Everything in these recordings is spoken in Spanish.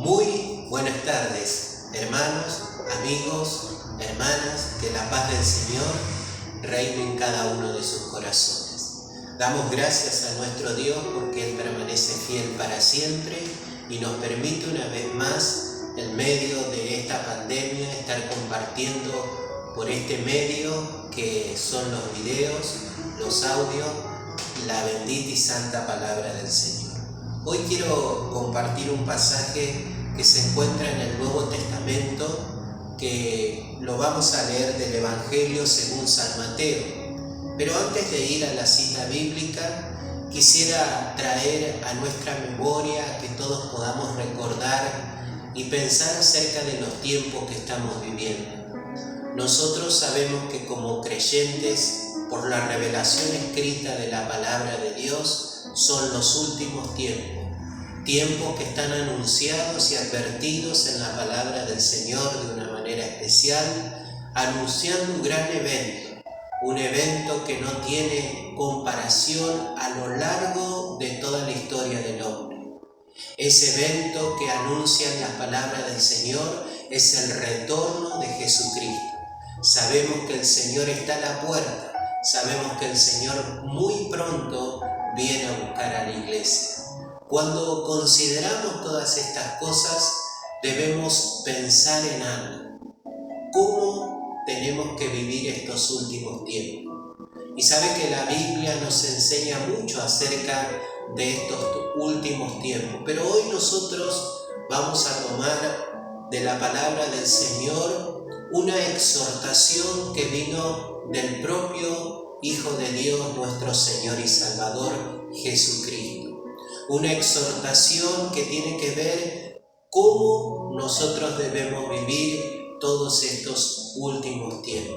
Muy buenas tardes, hermanos, amigos, hermanas, que la paz del Señor reine en cada uno de sus corazones. Damos gracias a nuestro Dios porque Él permanece fiel para siempre y nos permite una vez más, en medio de esta pandemia, estar compartiendo por este medio que son los videos, los audios, la bendita y santa palabra del Señor. Hoy quiero compartir un pasaje que se encuentra en el Nuevo Testamento, que lo vamos a leer del Evangelio según San Mateo. Pero antes de ir a la cita bíblica, quisiera traer a nuestra memoria que todos podamos recordar y pensar acerca de los tiempos que estamos viviendo. Nosotros sabemos que como creyentes, por la revelación escrita de la palabra de Dios, son los últimos tiempos, tiempos que están anunciados y advertidos en la palabra del Señor de una manera especial, anunciando un gran evento, un evento que no tiene comparación a lo largo de toda la historia del hombre. Ese evento que anuncian las palabras del Señor es el retorno de Jesucristo. Sabemos que el Señor está a la puerta, sabemos que el Señor muy pronto viene a buscar a la iglesia. Cuando consideramos todas estas cosas, debemos pensar en algo. ¿Cómo tenemos que vivir estos últimos tiempos? Y sabe que la Biblia nos enseña mucho acerca de estos últimos tiempos, pero hoy nosotros vamos a tomar de la palabra del Señor una exhortación que vino del propio Hijo de Dios, nuestro Señor y Salvador, Jesucristo. Una exhortación que tiene que ver cómo nosotros debemos vivir todos estos últimos tiempos.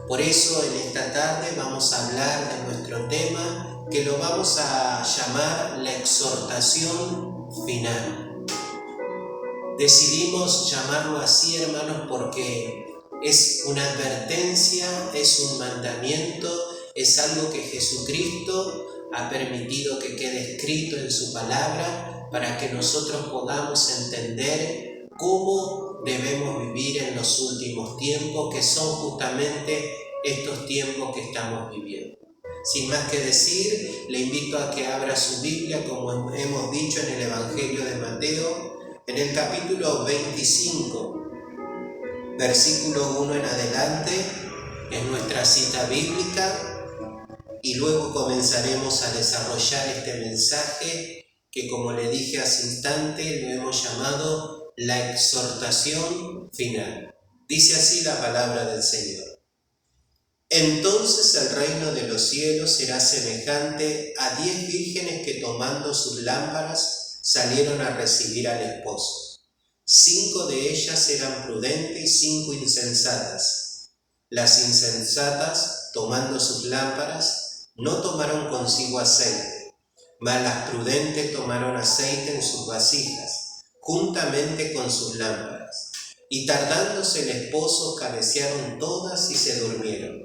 Por eso en esta tarde vamos a hablar de nuestro tema, que lo vamos a llamar la exhortación final. Decidimos llamarlo así, hermanos, porque es una advertencia, es un mandamiento, es algo que Jesucristo ha permitido que quede escrito en su palabra para que nosotros podamos entender cómo debemos vivir en los últimos tiempos, que son justamente estos tiempos que estamos viviendo. Sin más que decir, le invito a que abra su Biblia, como hemos dicho en el Evangelio de Mateo, en el capítulo 25, versículo 1 en adelante, es nuestra cita bíblica, y luego comenzaremos a desarrollar este mensaje que, como le dije hace instante, lo hemos llamado la exhortación final. Dice así la palabra del Señor. Entonces el reino de los cielos será semejante a 10 vírgenes que, tomando sus lámparas, salieron a recibir al esposo. 5 de ellas eran prudentes y 5 insensatas. Las insensatas, tomando sus lámparas, no tomaron consigo aceite, mas las prudentes tomaron aceite en sus vasijas, juntamente con sus lámparas. Y tardándose el esposo, cabecearon todas y se durmieron.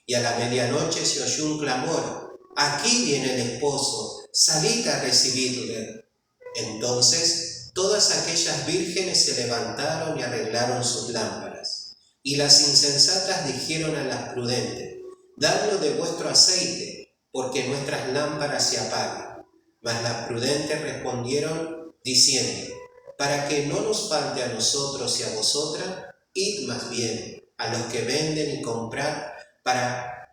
Y a la medianoche se oyó un clamor: aquí viene el esposo, salid a recibirle. Entonces todas aquellas vírgenes se levantaron y arreglaron sus lámparas. Y las insensatas dijeron a las prudentes: dadlo de vuestro aceite, porque nuestras lámparas se apagan. Mas las prudentes respondieron diciendo: para que no nos falte a nosotros y a vosotras, id más bien a los que venden y comprad para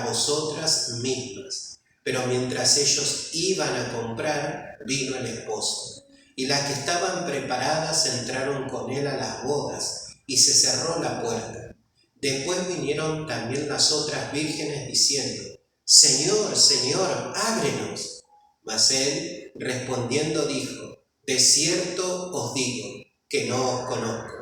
vosotras mismas. Pero mientras ellos iban a comprar, vino el esposo. Y las que estaban preparadas entraron con él a las bodas, y se cerró la puerta. Después vinieron también las otras vírgenes diciendo: Señor, Señor, ábrenos. Mas él respondiendo dijo: de cierto os digo que no os conozco.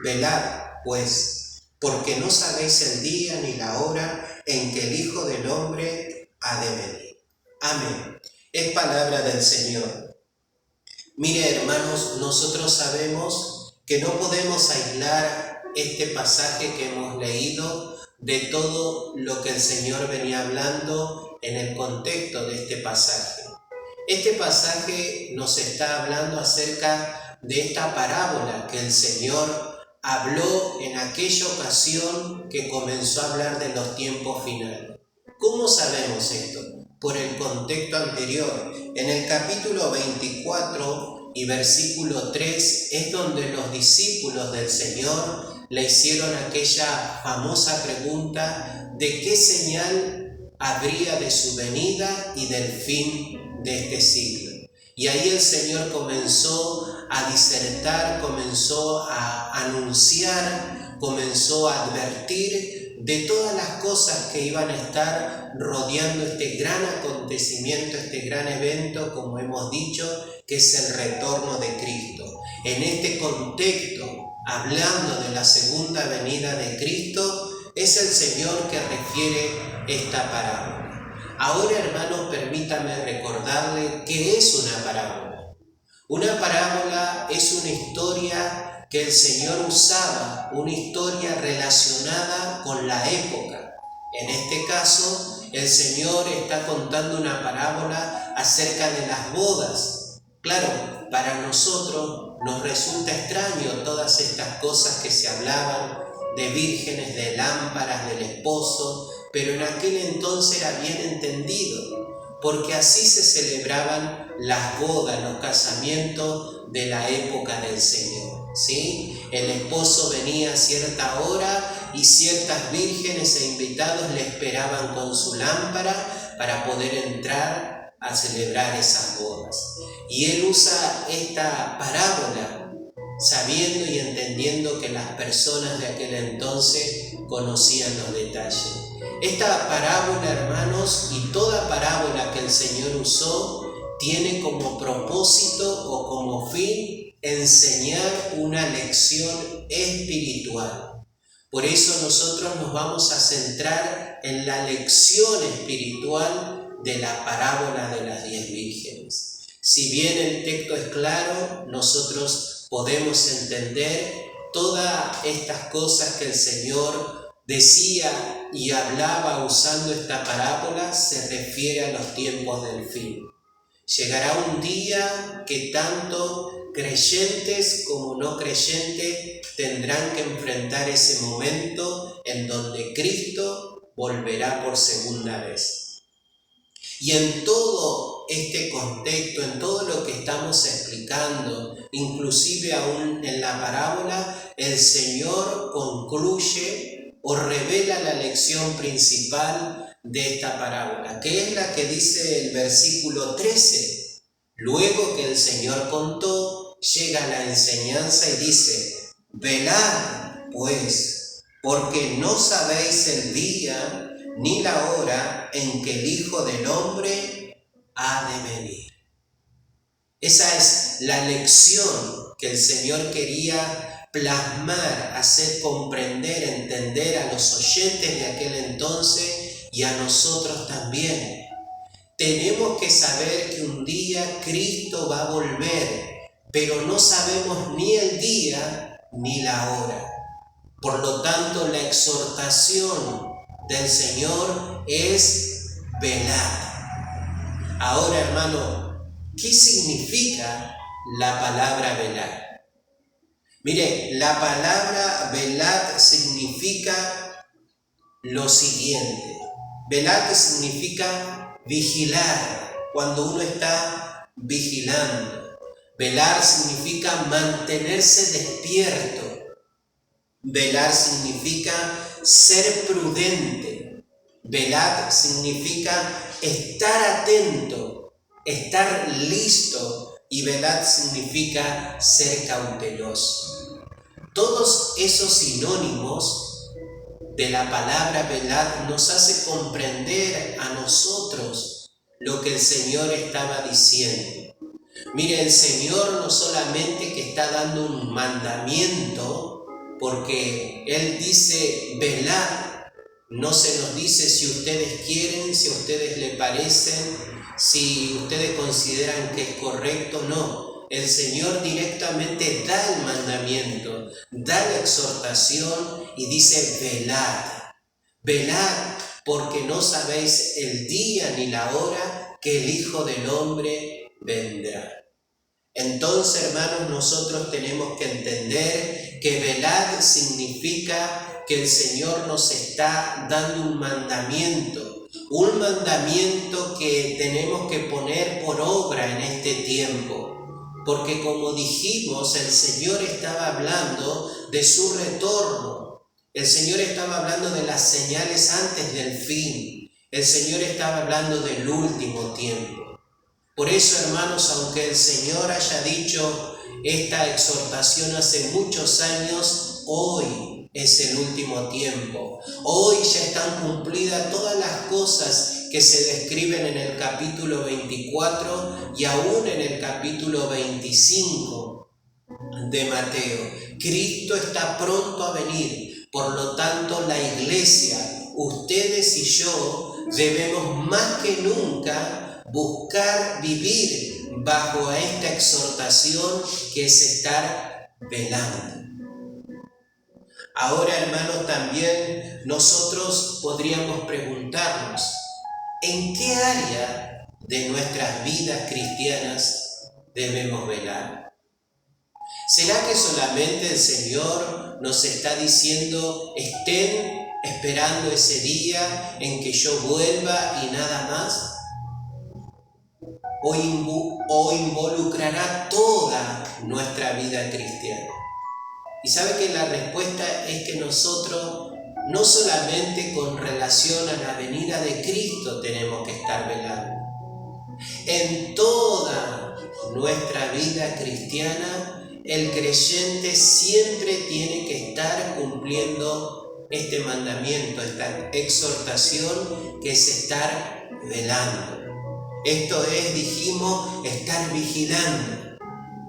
Velad, pues, porque no sabéis el día ni la hora en que el Hijo del Hombre ha de venir. Amén. Es palabra del Señor. Mire, hermanos, nosotros sabemos que no podemos aislar este pasaje que hemos leído de todo lo que el Señor venía hablando en el contexto de este pasaje. Este pasaje nos está hablando acerca de esta parábola que el Señor habló en aquella ocasión que comenzó a hablar de los tiempos finales. ¿Cómo sabemos esto? Por el contexto anterior. En el capítulo 24 y versículo 3 es donde los discípulos del Señor le hicieron aquella famosa pregunta de qué señal habría de su venida y del fin de este siglo. Y ahí el Señor comenzó a disertar, comenzó a anunciar, comenzó a advertir de todas las cosas que iban a estar rodeando este gran acontecimiento, este gran evento, como hemos dicho, que es el retorno de Cristo. En este contexto, hablando de la segunda venida de Cristo, es el Señor que refiere esta parábola. Ahora, hermanos, permítame recordarle qué es una parábola. Una parábola es una historia que el Señor usaba, una historia relacionada con la época. En este caso, el Señor está contando una parábola acerca de las bodas. Claro, para nosotros nos resulta extraño todas estas cosas que se hablaban de vírgenes, de lámparas, del esposo, pero en aquel entonces era bien entendido, porque así se celebraban las bodas, los casamientos de la época del Señor, ¿sí? El esposo venía a cierta hora y ciertas vírgenes e invitados le esperaban con su lámpara para poder entrar a celebrar esas bodas. Y él usa esta parábola sabiendo y entendiendo que las personas de aquel entonces conocían los detalles. Esta parábola, hermanos, y toda parábola que el Señor usó, tiene como propósito o como fin enseñar una lección espiritual. Por eso nosotros nos vamos a centrar en la lección espiritual de la parábola de las 10 vírgenes. Si bien el texto es claro, nosotros podemos entender todas estas cosas que el Señor decía y hablaba usando esta parábola, se refiere a los tiempos del fin. Llegará un día que tanto creyentes como no creyentes tendrán que enfrentar ese momento en donde Cristo volverá por segunda vez. Y en todo este contexto, en todo lo que estamos explicando, inclusive aún en la parábola, el Señor concluye o revela la lección principal de esta parábola, que es la que dice el versículo 13. Luego que el Señor contó, llega la enseñanza y dice: velad, pues, porque no sabéis el día ni la hora en que el Hijo del Hombre ha de venir. Esa es la lección que el Señor quería plasmar, hacer comprender, entender a los oyentes de aquel entonces y a nosotros también. Tenemos que saber que un día Cristo va a volver, pero no sabemos ni el día ni la hora. Por lo tanto, la exhortación del Señor es velar. Ahora, hermano, ¿qué significa la palabra velar? Mire, la palabra velar significa lo siguiente. Velar significa vigilar, cuando uno está vigilando. Velar significa mantenerse despierto. Velar significa ser prudente. Velar significa estar atento, estar listo, y velar significa ser cauteloso. Todos esos sinónimos de la palabra velar nos hace comprender a nosotros lo que el Señor estaba diciendo. Mire, el Señor no solamente que está dando un mandamiento, porque Él dice velar, no se nos dice si ustedes quieren, si a ustedes les parecen, si ustedes consideran que es correcto, no. El Señor directamente da el mandamiento, da la exhortación y dice velad. Velad, porque no sabéis el día ni la hora que el Hijo del Hombre vendrá. Entonces, hermanos, nosotros tenemos que entender que velar significa que el Señor nos está dando un mandamiento que tenemos que poner por obra en este tiempo. Porque como dijimos, el Señor estaba hablando de su retorno. El Señor estaba hablando de las señales antes del fin. El Señor estaba hablando del último tiempo. Por eso, hermanos, aunque el Señor haya dicho esta exhortación hace muchos años, hoy es el último tiempo. Hoy ya están cumplidas todas las cosas que se describen en el capítulo 24 y aún en el capítulo 25 de Mateo. Cristo está pronto a venir. Por lo tanto, la iglesia, ustedes y yo, debemos más que nunca buscar vivir bajo esta exhortación que es estar velando. Ahora, hermanos, también nosotros podríamos preguntarnos, ¿en qué área de nuestras vidas cristianas debemos velar? ¿Será que solamente el Señor nos está diciendo, estén esperando ese día en que yo vuelva y nada más? ¿O involucrará toda nuestra vida cristiana? Y sabe que la respuesta es que nosotros no solamente con relación a la venida de Cristo tenemos que estar velando. En toda nuestra vida cristiana, el creyente siempre tiene que estar cumpliendo este mandamiento, esta exhortación que es estar velando. Esto es, dijimos, estar vigilando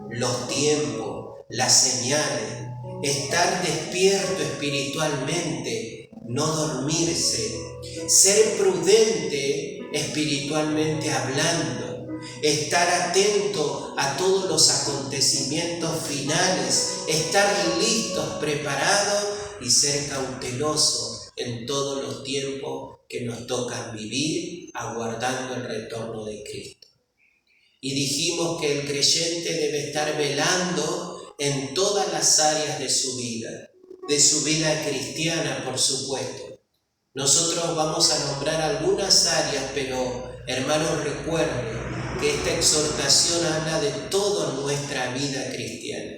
los tiempos, las señales, estar despierto espiritualmente, no dormirse, ser prudente espiritualmente hablando, estar atento a todos los acontecimientos finales, estar listos, preparados y ser cautelosos en todos los tiempos que nos tocan vivir, aguardando el retorno de Cristo. Y dijimos que el creyente debe estar velando en todas las áreas de su vida cristiana, por supuesto. Nosotros vamos a nombrar algunas áreas, pero hermanos, recuerden que esta exhortación habla de toda nuestra vida cristiana.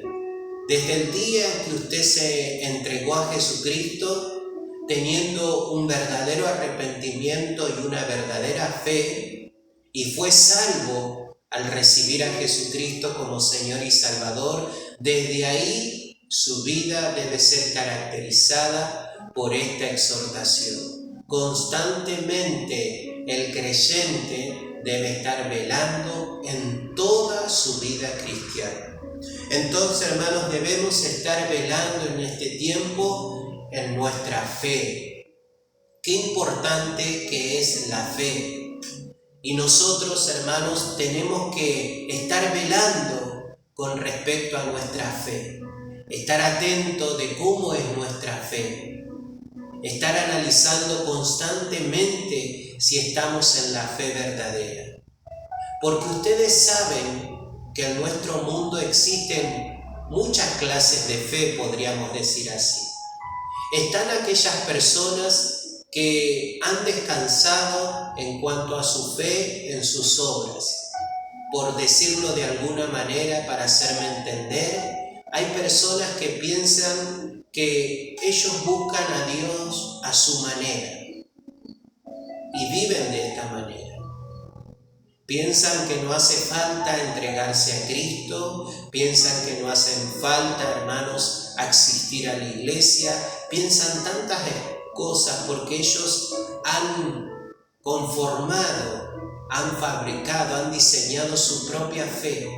Desde el día en que usted se entregó a Jesucristo, teniendo un verdadero arrepentimiento y una verdadera fe, y fue salvo al recibir a Jesucristo como Señor y Salvador, desde ahí su vida debe ser caracterizada por esta exhortación. Constantemente el creyente debe estar velando en toda su vida cristiana. Entonces, hermanos, debemos estar velando en este tiempo en nuestra fe. Qué importante que es la fe. Y nosotros, hermanos, tenemos que estar velando con respecto a nuestra fe. Estar atentos de cómo es nuestra fe. Estar analizando constantemente si estamos en la fe verdadera. Porque ustedes saben que en nuestro mundo existen muchas clases de fe, podríamos decir así. Están aquellas personas que han descansado en cuanto a su fe en sus obras. Por decirlo de alguna manera, para hacerme entender, hay personas que piensan que ellos buscan a Dios a su manera y viven de esta manera. Piensan que no hace falta entregarse a Cristo, piensan que no hacen falta, hermanos, asistir a la iglesia, piensan tantas cosas porque ellos han conformado, han fabricado, han diseñado su propia fe.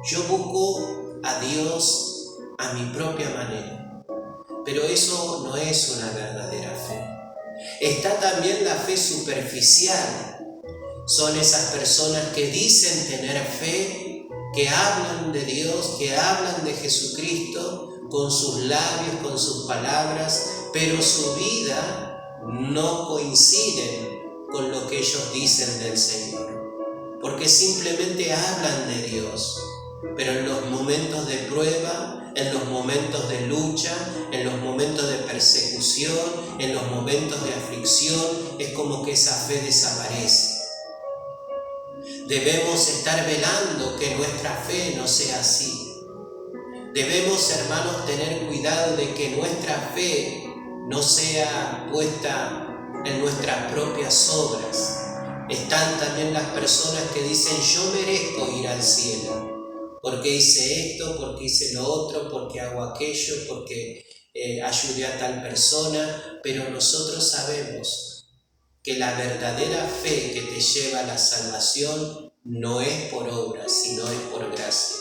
Yo busco a Dios a mi propia manera, pero eso no es una verdadera fe. Está también la fe superficial. Son esas personas que dicen tener fe, que hablan de Dios, que hablan de Jesucristo con sus labios, con sus palabras, pero su vida no coincide con lo que ellos dicen del Señor. porque simplemente hablan de Dios. Pero en los momentos de prueba, en los momentos de lucha, en los momentos de persecución, en los momentos de aflicción, es como que esa fe desaparece. Debemos estar velando que nuestra fe no sea así. Debemos, hermanos, tener cuidado de que nuestra fe no sea puesta en nuestras propias obras. Están también las personas que dicen: yo merezco ir al cielo, porque hice esto, porque hice lo otro, porque hago aquello, porque ayudé a tal persona. Pero nosotros sabemos que la verdadera fe que te lleva a la salvación no es por obras, sino es por gracia.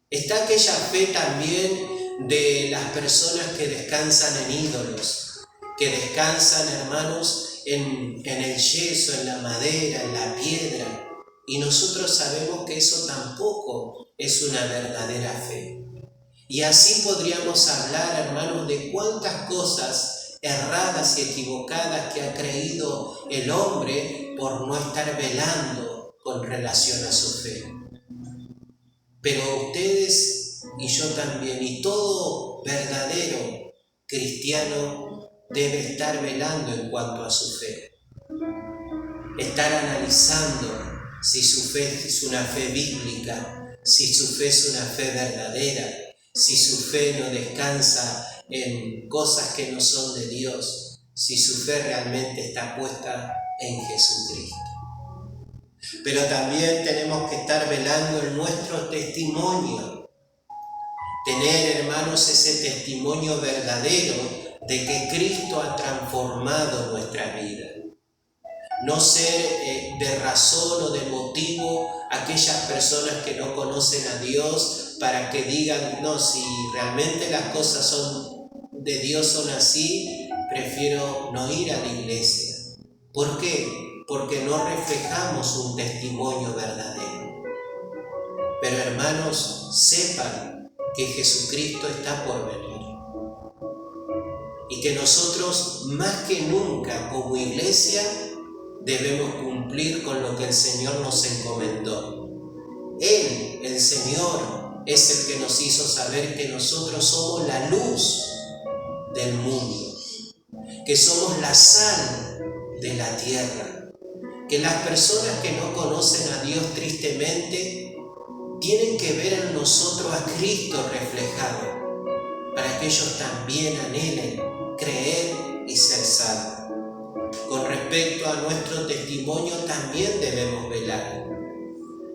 Está aquella fe también de las personas que descansan en ídolos, que descansan, hermanos, en el yeso, en la madera, en la piedra. Y nosotros sabemos que eso tampoco es una verdadera fe. Y así podríamos hablar, hermanos, de cuántas cosas erradas y equivocadas que ha creído el hombre por no estar velando con relación a su fe. Pero ustedes y yo también, y todo verdadero cristiano debe estar velando en cuanto a su fe. Estar analizando si su fe es una fe bíblica, si su fe es una fe verdadera, si su fe no descansa en cosas que no son de Dios, si su fe realmente está puesta en Jesucristo. Pero también tenemos que estar velando en nuestro testimonio. Tener, hermanos, ese testimonio verdadero de que Cristo ha transformado nuestra vida. No ser de razón o de motivo aquellas personas que no conocen a Dios para que digan: no, si realmente las cosas son de Dios, son así, prefiero no ir a la iglesia. ¿Por qué? Porque no reflejamos un testimonio verdadero. Pero, hermanos, sepan que Jesucristo está por venir. Y que nosotros, más que nunca como iglesia, debemos cumplir con lo que el Señor nos encomendó. Él, el Señor, es el que nos hizo saber que nosotros somos la luz del mundo, que somos la sal de la tierra, que las personas que no conocen a Dios tristemente tienen que ver en nosotros a Cristo reflejado, para que ellos también anhelen creer y ser salvos. Con respecto a nuestro testimonio también debemos velar.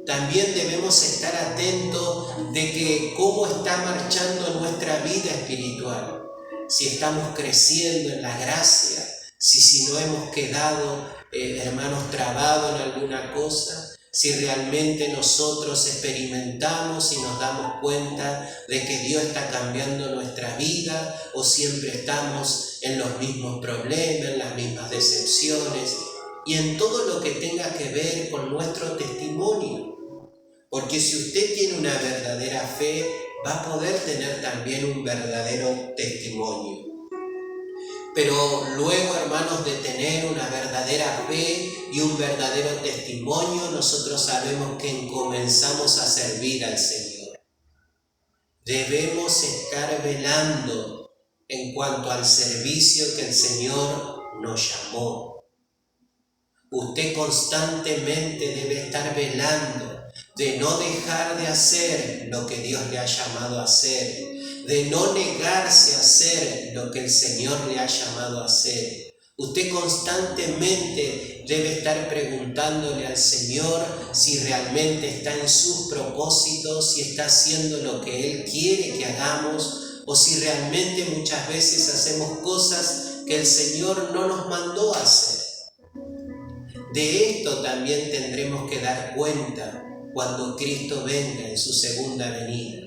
También debemos estar atentos de que cómo está marchando nuestra vida espiritual. Si estamos creciendo en la gracia, si no hemos quedado, hermanos, trabados en alguna cosa, si realmente nosotros experimentamos y nos damos cuenta de que Dios está cambiando nuestra vida, o siempre estamos en los mismos problemas, en las mismas decepciones, y en todo lo que tenga que ver con nuestro testimonio. Porque si usted tiene una verdadera fe, va a poder tener también un verdadero testimonio. Pero luego, hermanos, de tener una verdadera fe y un verdadero testimonio, nosotros sabemos que comenzamos a servir al Señor. Debemos estar velando en cuanto al servicio que el Señor nos llamó. Usted constantemente debe estar velando de no dejar de hacer lo que Dios le ha llamado a hacer, de no negarse a hacer lo que el Señor le ha llamado a hacer. Usted constantemente debe estar preguntándole al Señor si realmente está en sus propósitos, si está haciendo lo que Él quiere que hagamos, o si realmente muchas veces hacemos cosas que el Señor no nos mandó a hacer. De esto también tendremos que dar cuenta cuando Cristo venga en su segunda venida.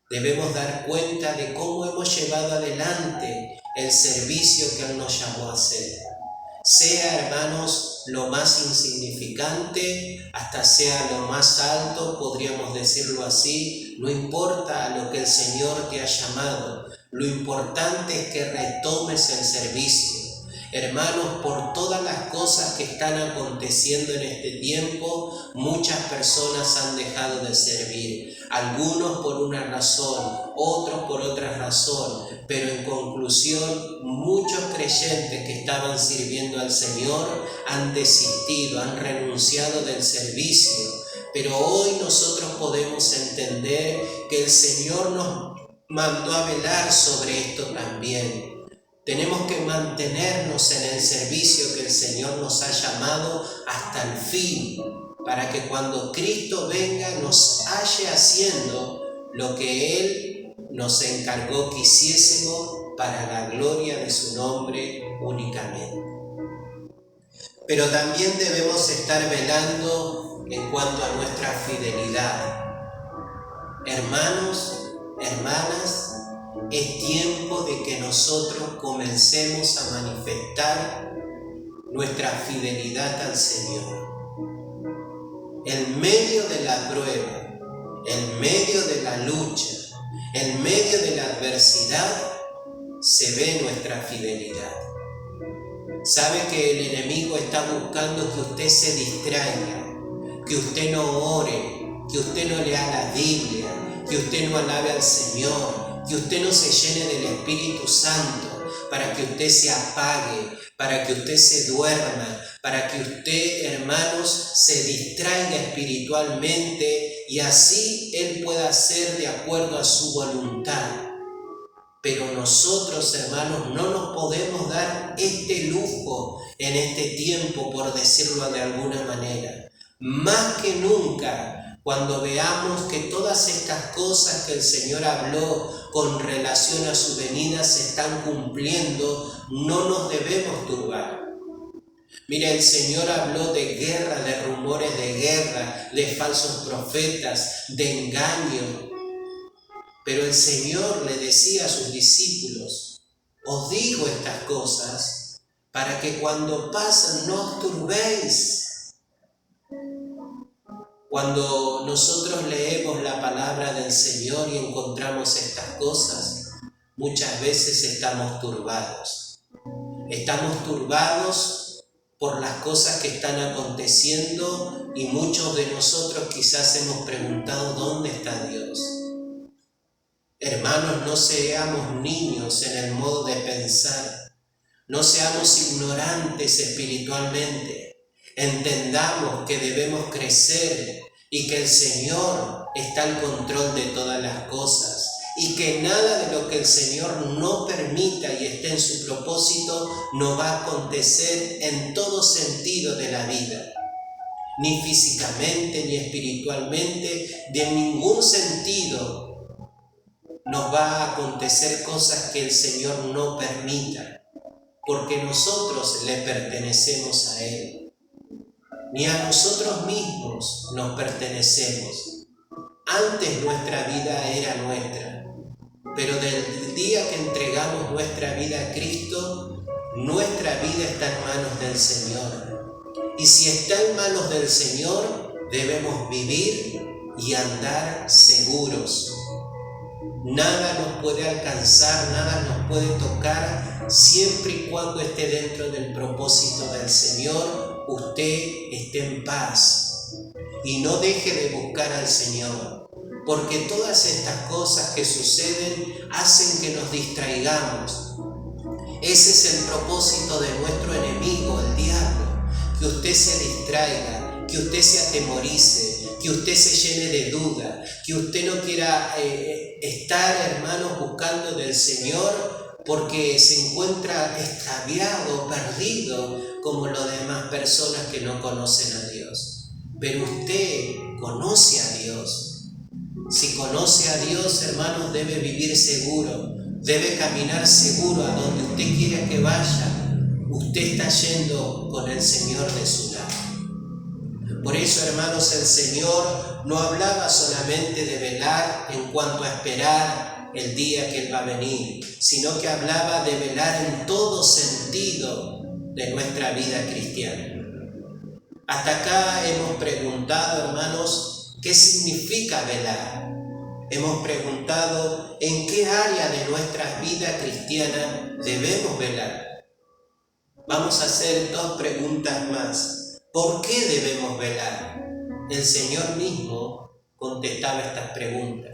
Debemos dar cuenta de cómo hemos llevado adelante el servicio que Él nos llamó a hacer. Sea, hermanos, lo más insignificante, hasta sea lo más alto, podríamos decirlo así, no importa a lo que el Señor te ha llamado, lo importante es que retomes el servicio. Hermanos, por todas las cosas que están aconteciendo en este tiempo, muchas personas han dejado de servir. Algunos por una razón, otros por otra razón, pero en conclusión, muchos creyentes que estaban sirviendo al Señor han desistido, han renunciado del servicio. Pero hoy nosotros podemos entender que el Señor nos mandó a velar sobre esto también. Tenemos que mantenernos en el servicio que el Señor nos ha llamado hasta el fin, para que cuando Cristo venga nos halle haciendo lo que Él nos encargó que hiciésemos para la gloria de su nombre únicamente. Pero también debemos estar velando en cuanto a nuestra fidelidad. Hermanos, hermanas, es tiempo de que nosotros comencemos a manifestar nuestra fidelidad al Señor. En medio de la prueba, en medio de la lucha, en medio de la adversidad, se ve nuestra fidelidad. Sabe que el enemigo está buscando que usted se distraiga, que usted no ore, que usted no lea la Biblia, que usted no alabe al Señor, que usted no se llene del Espíritu Santo, para que usted se apague, para que usted se duerma, para que usted, hermanos, se distraiga espiritualmente y así Él pueda hacer de acuerdo a su voluntad. Pero nosotros, hermanos, no nos podemos dar este lujo en este tiempo, por decirlo de alguna manera. Más que nunca, cuando veamos que todas estas cosas que el Señor habló con relación a su venida se están cumpliendo, no nos debemos turbar. Mira, el Señor habló de guerra, de rumores de guerra, de falsos profetas, de engaño. Pero el Señor le decía a sus discípulos: os digo estas cosas para que cuando pasen no os turbéis. Cuando nosotros leemos la palabra del Señor y encontramos estas cosas, muchas veces estamos turbados. Estamos turbados por las cosas que están aconteciendo y muchos de nosotros quizás hemos preguntado: ¿dónde está Dios? Hermanos, no seamos niños en el modo de pensar, no seamos ignorantes espiritualmente. Entendamos que debemos crecer y que el Señor está al control de todas las cosas y que nada de lo que el Señor no permita y esté en su propósito no va a acontecer en todo sentido de la vida, ni físicamente ni espiritualmente, de ningún sentido nos va a acontecer cosas que el Señor no permita, porque nosotros le pertenecemos a Él. Ni a nosotros mismos nos pertenecemos. Antes nuestra vida era nuestra, pero del día que entregamos nuestra vida a Cristo, nuestra vida está en manos del Señor. Y si está en manos del Señor, debemos vivir y andar seguros. Nada nos puede alcanzar, nada nos puede tocar, siempre y cuando esté dentro del propósito del Señor. Usted esté en paz y no deje de buscar al Señor, porque todas estas cosas que suceden hacen que nos distraigamos. Ese es el propósito de nuestro enemigo, el diablo, que usted se distraiga, que usted se atemorice, que usted se llene de duda, que usted no quiera estar, hermanos, buscando del Señor porque se encuentra extraviado, perdido, como las demás personas que no conocen a Dios. Pero usted conoce a Dios. Si conoce a Dios, hermanos, debe vivir seguro, debe caminar seguro a donde usted quiera que vaya. Usted está yendo con el Señor de su lado. Por eso, hermanos, el Señor no hablaba solamente de velar en cuanto a esperar el día que Él va a venir, sino que hablaba de velar en todo sentido de nuestra vida cristiana. Hasta acá hemos preguntado, hermanos, ¿qué significa velar? Hemos preguntado en qué área de nuestra vida cristiana debemos velar. Vamos a hacer 2 preguntas más. ¿Por qué debemos velar? El Señor mismo contestaba estas preguntas.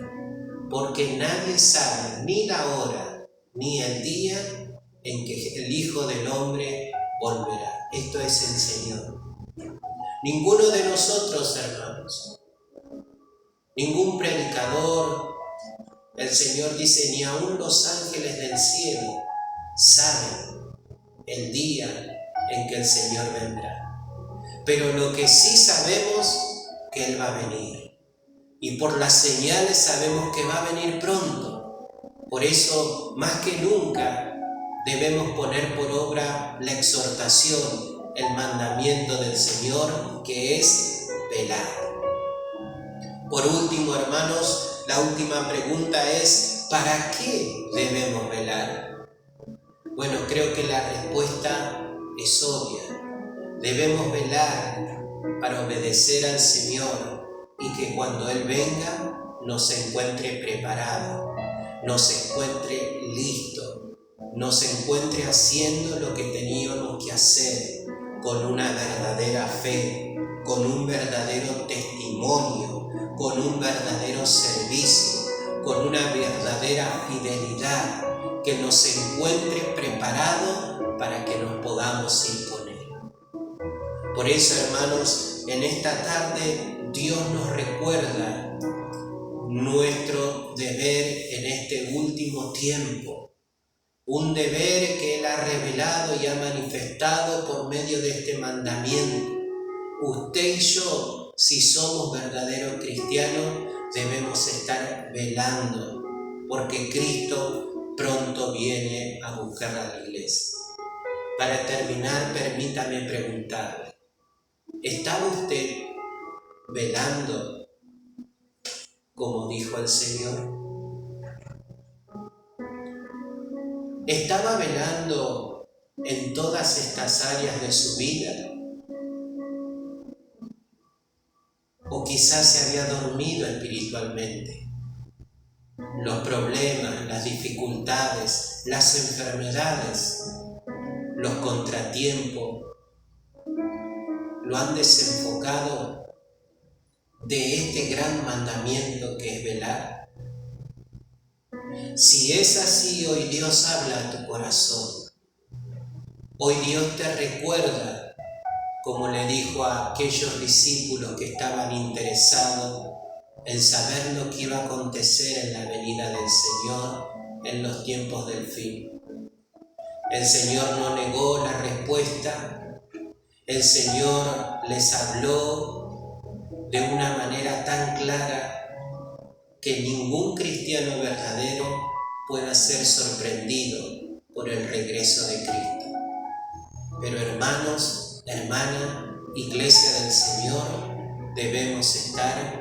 Porque nadie sabe ni la hora ni el día en que el Hijo del Hombre volverá. Esto es el Señor. Ninguno de nosotros, hermanos, ningún predicador, el Señor dice, ni aun los ángeles del cielo saben el día en que el Señor vendrá. Pero lo que sí sabemos, que Él va a venir. Y por las señales sabemos que va a venir pronto. Por eso, más que nunca, debemos poner por obra la exhortación, el mandamiento del Señor, que es velar. Por último, hermanos, la última pregunta es, ¿para qué debemos velar? Bueno, creo que la respuesta es obvia. Debemos velar para obedecer al Señor y que cuando Él venga nos encuentre preparado, nos encuentre listo, nos encuentre haciendo lo que teníamos que hacer con una verdadera fe, con un verdadero testimonio, con un verdadero servicio, con una verdadera fidelidad, que nos encuentre preparado para que nos podamos imponer. Por eso, hermanos, en esta tarde Dios nos recuerda nuestro deber en este último tiempo. Un deber que Él ha revelado y ha manifestado por medio de este mandamiento. Usted y yo, si somos verdaderos cristianos, debemos estar velando, porque Cristo pronto viene a buscar a la iglesia. Para terminar, permítame preguntarle, ¿estaba usted velando como dijo el Señor? ¿Estaba velando en todas estas áreas de su vida? ¿O quizás se había dormido espiritualmente? Los problemas, las dificultades, las enfermedades, los contratiempos, lo han desenfocado de este gran mandamiento que es velar. Si es así, hoy Dios habla a tu corazón. Hoy Dios te recuerda, como le dijo a aquellos discípulos que estaban interesados en saber lo que iba a acontecer en la venida del Señor en los tiempos del fin. El Señor no negó la respuesta. El Señor les habló de una manera tan clara que ningún cristiano verdadero pueda ser sorprendido por el regreso de Cristo. Pero hermanos, hermanas, Iglesia del Señor, debemos estar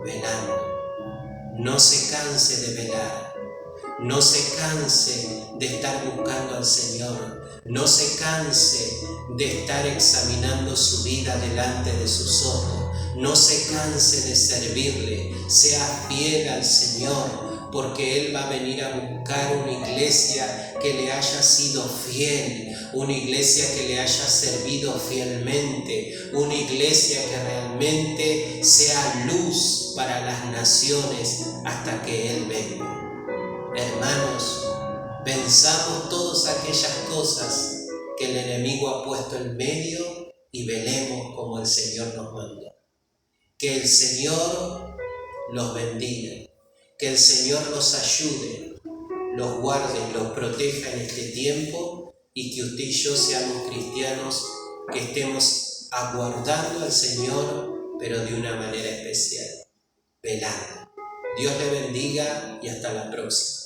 velando. No se canse de velar. No se canse de estar buscando al Señor. No se canse de estar examinando su vida delante de sus ojos. No se canse de servirle. Sea fiel al Señor, porque Él va a venir a buscar una iglesia que le haya sido fiel, una iglesia que le haya servido fielmente, una iglesia que realmente sea luz para las naciones hasta que Él venga. Hermanos, venzamos todas aquellas cosas que el enemigo ha puesto en medio y velemos como el Señor nos mandó. Que el Señor los bendiga, que el Señor los ayude, los guarde y los proteja en este tiempo, y que usted y yo seamos cristianos que estemos aguardando al Señor, pero de una manera especial, velando. Dios le bendiga y hasta la próxima.